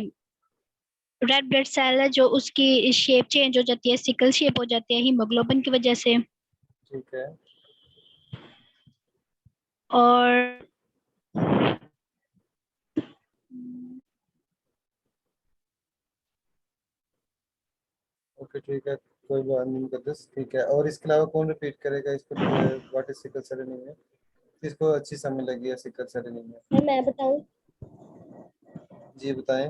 रेड ब्लड सेल है जो उसकी शेप चेंज हो जाती है, सिकल शेप हो जाती है हीमोग्लोबिन की वजह से। ठीक है। और ओके ठीक है, कोई बात नहीं मुकद्दस, ठीक है। और इसके अलावा कौन रिपीट करेगा इसको, what is sickle cell anaemia? किसको अच्छी समझ लगी है सिकल सेल एनीमिया? मैं बताऊं? जी बताएं।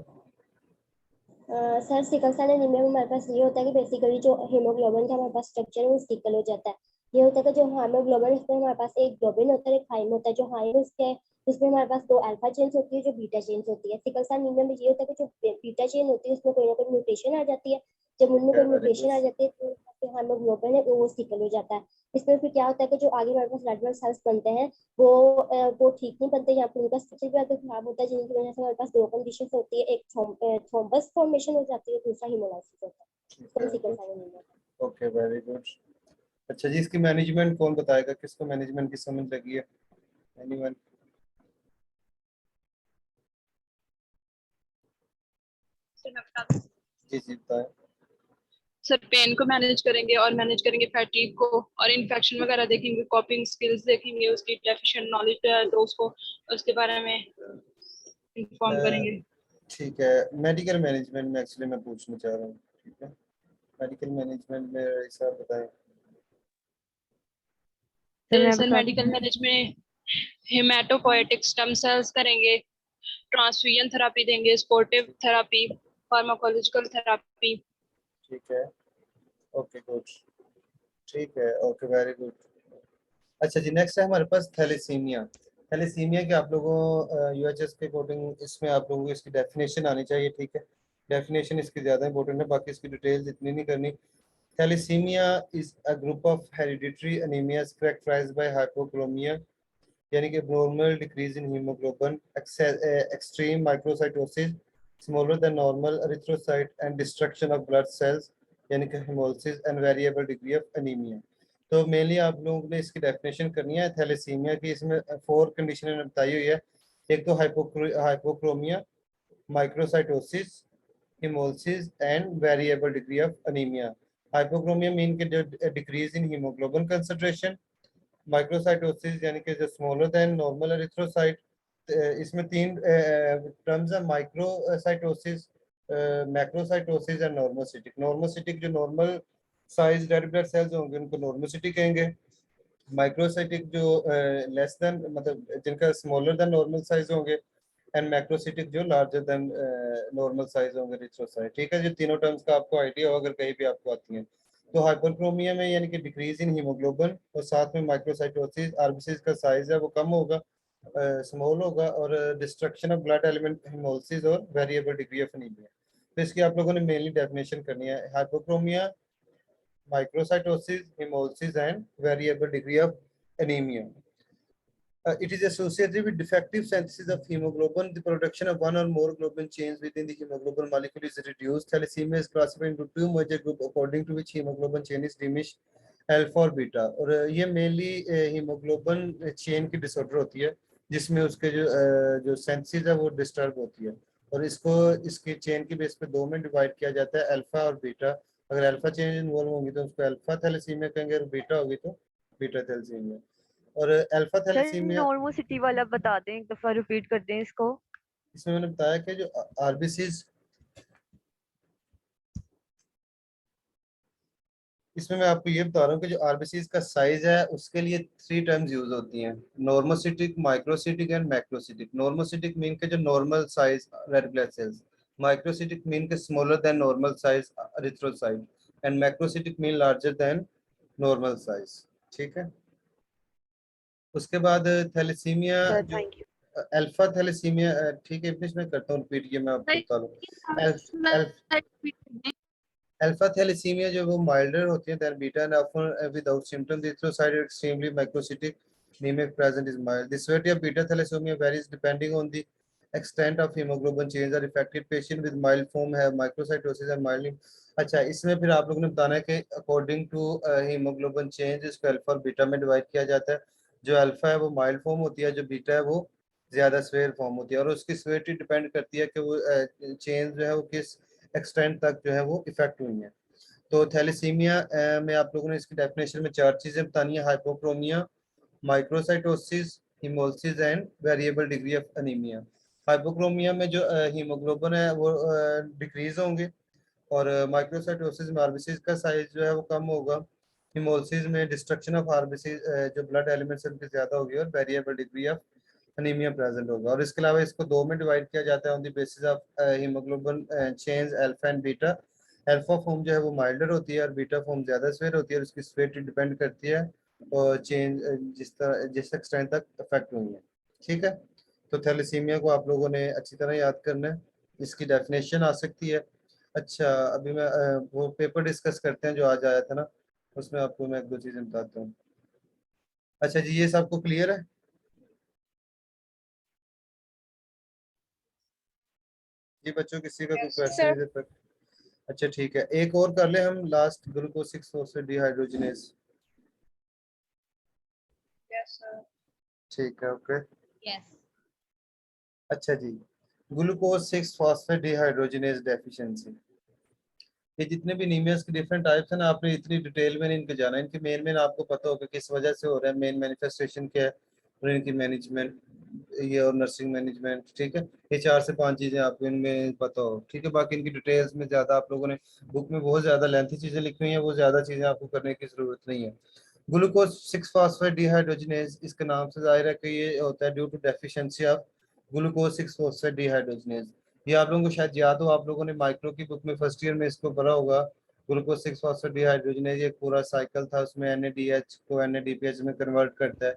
सर सिकल सेल एनीमिया में हमारे पास ये होता है कि बेसिकली जो हीमोग्लोबिन का हमारे पास स्ट्रक्चर है वो सिकल हो जाता है। ये होता है कि जो हीमोग्लोबिन उसमें हमारे पास एक ग्लोबिन होता है एक हाइम होता है। जो हाइम उसके उसमें हमारे पास 2 अल्फा चेन्स होती है जो बीटा चेन्स होती है। सिकल सेल एनीमिया में ये होता है कि जो बीटा चेन होती है उसमें कोई ना कोई म्यूटेशन आ जाती है। जब उनमें कोई म्यूटेशन आ जाती है तो जो हीमोग्लोबिन है वो सिकल हो जाता है। इसमें फिर क्या होता है कि जो आगे हमारे पास रेड ब्लड सेल्स बनते हैं वो ठीक नहीं बनते। यहाँ पर उनका स्ट्रक्चर भी अगर खराब होता है जिनकी वजह से हमारे पास 2 कंडीशन होती है। एक थ्रोम्बस फॉर्मेशन हो जाती है दूसरा हीमोलाइसिस होता है। इसको हम sickle cell anaemia. Okay, very good. अच्छा जी, इसकी मैनेजमेंट कौन बताएगा? किसको मैनेजमेंट की समझ लगी है? एनीवन? जी जी बताएं। सर पेन को मैनेज करेंगे और मैनेज करेंगे फैटीग को और इन्फेक्शन वगैरह देखेंगे, कॉपिंग स्किल्स देखेंगे, उसकी डेफिशिएंट नॉलेज है तो उसको उसके बारे में इन्फॉर्म करेंगे। ठीक है, मेडिकल मैनेजमेंट में एक्चुअली मैं पूछना चाह रहा हूँ। ठीक है, मेडिकल मैनेजमेंट में ऐसा बताएं। Sir medical management haematopoietic stem cells करेंगे, ट्रांसफ्यूजन थेरेपी देंगे, स्पोर्टिव थेरेपी, फार्माकोलॉजिकल थेरेपी। ठीक है, ओके गुड। ठीक है, ओके वेरी गुड। अच्छा जी, नेक्स्ट है हमारे पास थैलेसीमिया। थैलेसीमिया के आप लोगों यूएचएस के अकॉर्डिंग इसमें आप लोगों को इसकी डेफिनेशन आनी चाहिए। ठीक है, डेफिनेशन इसकी ज़्यादा इंपॉर्टेंट है, बाकी इसकी डिटेल्स इतनी नहीं करनी। Thalassaemia is a group of hereditary anaemias characterised by hypochromia, यानी कि abnormal decrease in hemoglobin, extreme microcytosis, smaller than normal erythrocyte and destruction of blood cells, यानी कि hemolysis and variable degree of anemia। तो मेनली आप लोगों ने इसकी डेफिनेशन करनी है थैलेसीमिया की। इसमें 4 कंडीशन बताई हुई है। एक तो hypochromia, microcytosis, hemolysis and variable degree of anemia। Hypochromia mean के जो decrease in haemoglobin concentration, microcytosis यानी कि जो स्मॉलर देन नॉर्मल एरिथ्रोसाइट। इसमें 3 टर्म्स है, microcytosis, macrocytosis and normocytic. Normocytic जो normal size red blood cells होंगे उनको नॉर्मोसिटिक कहेंगे। माइक्रोसाइटिक जो लेस देन मतलब जिनका स्मॉलर देन नॉर्मल साइज होंगे, एंड मैक्रोसिटिक जो लार्जर देन नॉर्मल साइज होंगे एरिथ्रोसाइट। ठीक है, जो तीनों टर्म्स का आपको आइडिया हो अगर कहीं भी आपको आती हैं। तो हाइपरक्रोमिया में यानी कि डिक्रीज इन हीमोग्लोबिन और साथ में माइक्रोसाइटोसिस, आरबीसी का साइज है वो कम होगा, स्मॉल होगा, और destruction of blood element haemolysis और वेरिएबल डिग्री ऑफ एनीमिया। तो इसकी आप लोगों ने मेनली डेफिनेशन करनी है, hypochromia, microcytosis, haemolysis and variable degree of anaemia. It is associated with defective synthesis of hemoglobin. The production of one or more globin chains within the hemoglobin molecule is reduced. Thalassemia is classified into 2 major groups according to which hemoglobin chain is diminished, alpha और बीटा। और ये मेनली हीमोग्लोबिन चेन की डिसऑर्डर होती है जिसमें उसके जो सेंसिस है वो डिस्टर्ब होती है, और इसको इसकी चेन की बेस पे 2 में डिवाइड किया जाता है, अल्फा और बीटा। अगर अल्फा चेन इन्वॉल्व होंगी तो उसको अल्फा थैलेसीमिया कहेंगे, और बीटा होगी तो बीटा थैलेसीमिया। और अल्फा थैलेसीमिया, नॉर्मोसिटी वाला बता दें, एक दफा रिपीट कर दें इसको। इसमें मैंने बताया कि जो आरबीसीज, इसमें मैं आपको ये बता रहा हूँ कि जो आरबीसीज का साइज है उसके लिए 3 टर्म्स यूज होती हैं, normocytic, microcytic and macrocytic. Normocytic mean के जो normal size red blood cells, microcytic mean के smaller than normal size erythrocyte, and macrocytic mean larger than normal size. ठीक है, उसके बाद थैलेसीमिया जो अल्फा थैलेसीमिया, ठीक है इसमें करता हूँ रिपीट, ये मैं आपको बता दूँ। अल्फा थैलेसीमिया जो वो माइल्डर होती है than beta, and often without symptoms, erythrocyte extremely microcytic, anemic present is mild. The severity of beta thalassemia varies depending on the extent of hemoglobin change. Are affected patient with mild form have microcytosis and mild। अच्छा, इसमें फिर आप लोगों ने बताना है कि अकॉर्डिंग टू हीमोग्लोबिन चेंज इसको अल्फा और बीटा में डिवाइड किया जाता है। जो अल्फा है वो माइल्ड फॉर्म होती है, जो बीटा है वो ज्यादा स्वेयर फॉर्म होती है, और उसकी स्वेरिटी डिपेंड करती है कि वो चेंज जो है वो किस एक्सटेंट तक जो है वो इफेक्ट हुई है। तो थैलेसीमिया में आप लोगों ने इसकी डेफिनेशन में 4 चीजें बतानी है, hypochromia, microcytosis, haemolysis and variable degree of anaemia. Hypochromia में जो हीमोग्लोबिन है वो डिक्रीज होंगे, और माइक्रोसाइटोसिस में आरबीसी का साइज जो है वो कम होगा, हेमोलिसिस में डिस्ट्रक्शन ऑफ आरबीसी जो ब्लड एलिमेंट्स उनकी ज्यादा होगी, और variable degree of anaemia present होगा। और इसके अलावा इसको दो में डिवाइड किया जाता है on the basis of haemoglobin chains alpha and beta. Alpha form जो है वो माइल्डर होती है और बीटा फॉर्म ज्यादा स्वेयर होती है, और उसकी स्वेयर डिपेंड करती है और चेंज जिस एक्सटेंट तक इफेक्ट हुई है। ठीक है, तो थैलेसीमिया को आप लोगों ने अच्छी तरह याद करना है, इसकी डेफिनेशन आ सकती है। अच्छा, अभी मैं वो पेपर डिस्कस करते हैं जो आज आया था ना, उसमें आपको मैं एक दो चीजें बताता हूँ। अच्छा जी, ये सबको क्लियर है? जी बच्चों, किसी का कोई क्वेश्चन इधर तक? अच्छा ठीक है, एक और कर ले हम last, glucose 6 phosphate dehydrogenase. Yes sir. ठीक है, ओके। यस। अच्छा जी, ग्लूकोज 6 फॉस्फेट डिहाइड्रोजिनेज डेफिशिएंसी। ये जितने भी एनीमियास के डिफरेंट टाइप्स हैं ना, आपने इतनी डिटेल में इनके जाना है, इनके मेन आपको पता होगा किस वजह से हो रहा है, मेन मैनिफेस्टेशन क्या है, और इनकी मैनेजमेंट ये और नर्सिंग मैनेजमेंट। ठीक है, ये 4 से 5 चीजें आपको इनमें पता हो। ठीक है, बाकी इनकी डिटेल्स में ज्यादा आप लोगों ने बुक में बहुत ज्यादा लेंथी चीजें लिखी हुई हैं, वो ज्यादा चीजें आपको करने की जरूरत नहीं है। ग्लूकोज 6 फॉस्फेट डिहाइड्रोजिनेज, इसके नाम से जाहिर है कि ये होता है due to deficiency of glucose 6 phosphate dehydrogenase. ये आप लोगों को शायद याद हो, आप लोगों ने माइक्रो की बुक में फर्स्ट ईयर में इसको पढ़ा होगा। ग्लूकोज 6 फॉस्फेट डिहाइड्रोजिनेज एक पूरा साइकिल था, उसमें NADH को NADPH में कन्वर्ट करता है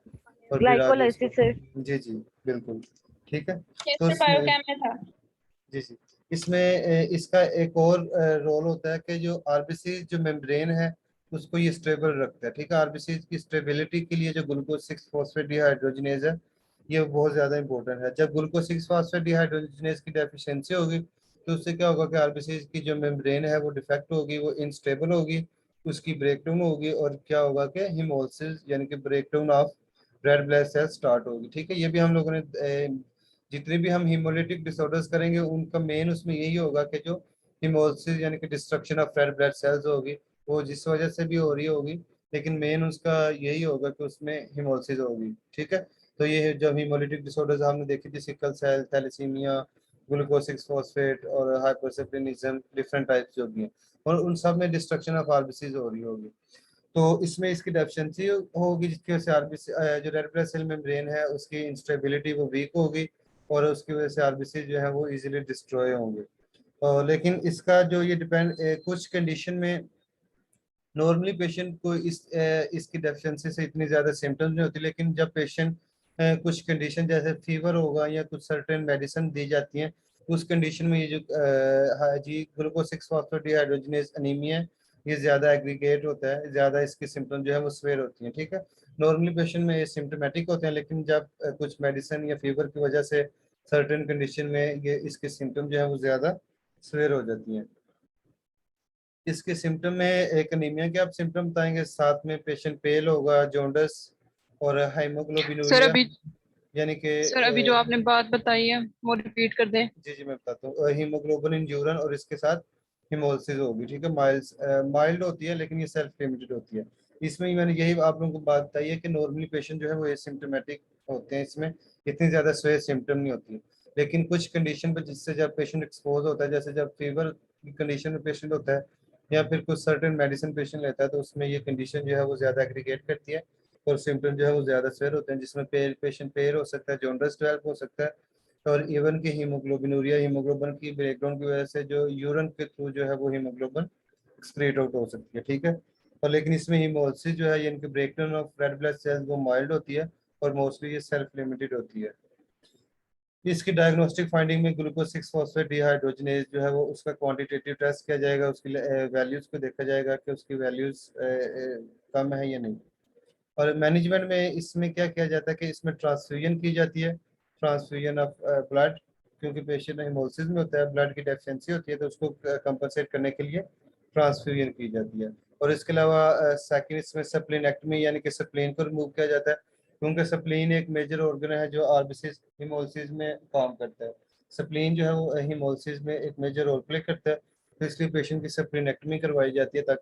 और फिर आगे उसको। ग्लाइकोलाइसिस है। जी जी बिल्कुल, ठीक है। तो केमिस्ट्री बायोकेम में था। जी जी, इसमें इसका एक और रोल होता है कि जो आरबीसी जो मेम्ब्रेन है उसको ये स्टेबल रखता है। ठीक है, आरबीसी की स्टेबिलिटी के लिए जो ग्लूकोज 6 फॉस्फेट डिहाइड्रोजिनेज है ये बहुत ज्यादा इंपॉर्टेंट है। जब ग्लूकोज 6 फॉस्फेट डिहाइड्रोजिनेज की डेफिशिएंसी होगी तो उससे क्या होगा कि आरबीसी की जो मेम्ब्रेन है वो डिफेक्ट होगी, वो इनस्टेबल होगी, उसकी ब्रेकडाउन होगी, और क्या होगा कि हिमोलिसिस यानी कि breakdown of red blood cell start होगी। ठीक है, ये भी हम लोगों ने जितने भी हम हीमोलिटिक डिसऑर्डर्स करेंगे उनका मेन उसमें यही होगा कि जो हिमोलिसिस यानी कि destruction of red blood sales होगी, वो जिस वजह से भी हो रही होगी, लेकिन मेन उसका यही होगा कि उसमें हिमोलिसिस होगी। ठीक है, तो ये जब हीमोलिटिक डिसऑर्डर्स हमने देखी थी, sickle cell, thalassaemia, glucose 6 phosphate और हाइपरसेप्टिनिज्म, डिफरेंट टाइप्स जो भी हैं, और उन सब में डिस्ट्रक्शन ऑफ आरबीसीज हो रही होगी। तो इसमें इसकी डेफिशिएंसी होगी जिसकी वजह से आरबीसी जो रेड ब्लड सेल मेम्ब्रेन है उसकी इंस्टेबिलिटी वो वीक होगी, और उसकी वजह से आरबीसी जो है वो इजीली डिस्ट्रॉय होंगे। लेकिन इसका जो ये डिपेंड कुछ कंडीशन में नॉर्मली पेशेंट को इसकी डेफिशिएंसी से इतनी ज़्यादा सिम्टम्स नहीं होती, लेकिन जब पेशेंट कुछ कंडीशन जैसे फीवर होगा या कुछ सर्टेन मेडिसिन दी जाती हैं, उस कंडीशन में ये जो जी ग्लूकोज 6 फॉस्फेटिहाइड्रोजिनेज अनीमिया है, ये ज़्यादा एग्रीगेट होता है, ज़्यादा इसकी सिम्टम जो है वो स्वेयर होती हैं। ठीक है, नॉर्मली पेशेंट में ये सिम्टोमेटिक होते हैं, लेकिन जब कुछ मेडिसिन या फीवर की वजह से सर्टेन कंडीशन में ये इसके सिम्टम जो है वो ज़्यादा स्वेयर हो जाती हैं। इसके सिम्टम में एक अनीमिया के आप सिम्टम बताएंगे, साथ में पेशेंट पेल होगा, जोंडस और सर हाइमोग्लोबिनूरिया, अभी यानी कि सर अभी जो आपने बात बताई है वो रिपीट कर दें। जी जी मैं बताता हूँ, हीमोग्लोबिन इन यूरिन और इसके साथ हिमोलिसिस होगी। ठीक है, माइल्ड होती है लेकिन ये सेल्फ लिमिटेड होती है। इसमें ही मैंने यही आप लोगों को बात बताई है कि नॉर्मली पेशेंट जो है वो एसिम्प्टोमेटिक होते हैं, इसमें इतनी ज़्यादा स्वेयर सिम्टम नहीं होती, लेकिन कुछ कंडीशन पर जिससे जब पेशेंट एक्सपोज होता है, जैसे जब फीवर की कंडीशन में पेशेंट होता है या फिर कुछ सर्टेन मेडिसिन पेशेंट लेता है, तो उसमें ये कंडीशन जो है वो ज़्यादा एग्रीगेट करती है और सिम्टम जो है वो ज़्यादा स्वेयर होते हैं, जिसमें पेशेंट पेयर हो सकता है, जॉन्डिस डेवलप हो सकता है, और इवन की हीमोग्लोबिनूरिया, हीमोग्लोबिन की ब्रेकडाउन की वजह से जो यूरिन के थ्रू जो है वो हीमोग्लोबिन एक्सक्रीट आउट हो सकती है। ठीक है, और लेकिन इसमें हीमोलिसिस जो है यानी कि breakdown of red blood sales वो माइल्ड होती है और मोस्टली ये सेल्फ लिमिटेड होती है। इसकी डायग्नोस्टिक फाइंडिंग में ग्लूकोज 6 फॉस्फेट डिहाइड्रोजिनेज जो है वो उसका क्वांटिटेटिव टेस्ट किया जाएगा, उसकी वैल्यूज को देखा जाएगा कि उसकी वैल्यूज कम है या नहीं। और मैनेजमेंट में इसमें क्या किया जाता है कि इसमें ट्रांसफ्यूजन की जाती है, ट्रांसफ्यूजन ऑफ ब्लड, क्योंकि पेशेंट हेमोलिसिस में होता है, ब्लड की डेफिशिएंसी होती है, तो उसको कंपनसेट करने के लिए ट्रांसफ्यूजन की जाती है। और इसके अलावा सेकंड इसमें सप्लीनेक्टमी यानी कि सप्लीन को रिमूव किया जाता है, क्योंकि सप्लीन एक मेजर ऑर्गन है जो आरबीसीज हेमोलिसिस में काम करता है। सप्लीन जो है वो हेमोलिसिस में एक मेजर रोल प्ले करता है, तो इसलिए पेशेंट की सप्लीनेक्टमी करवाई जाती है ताकि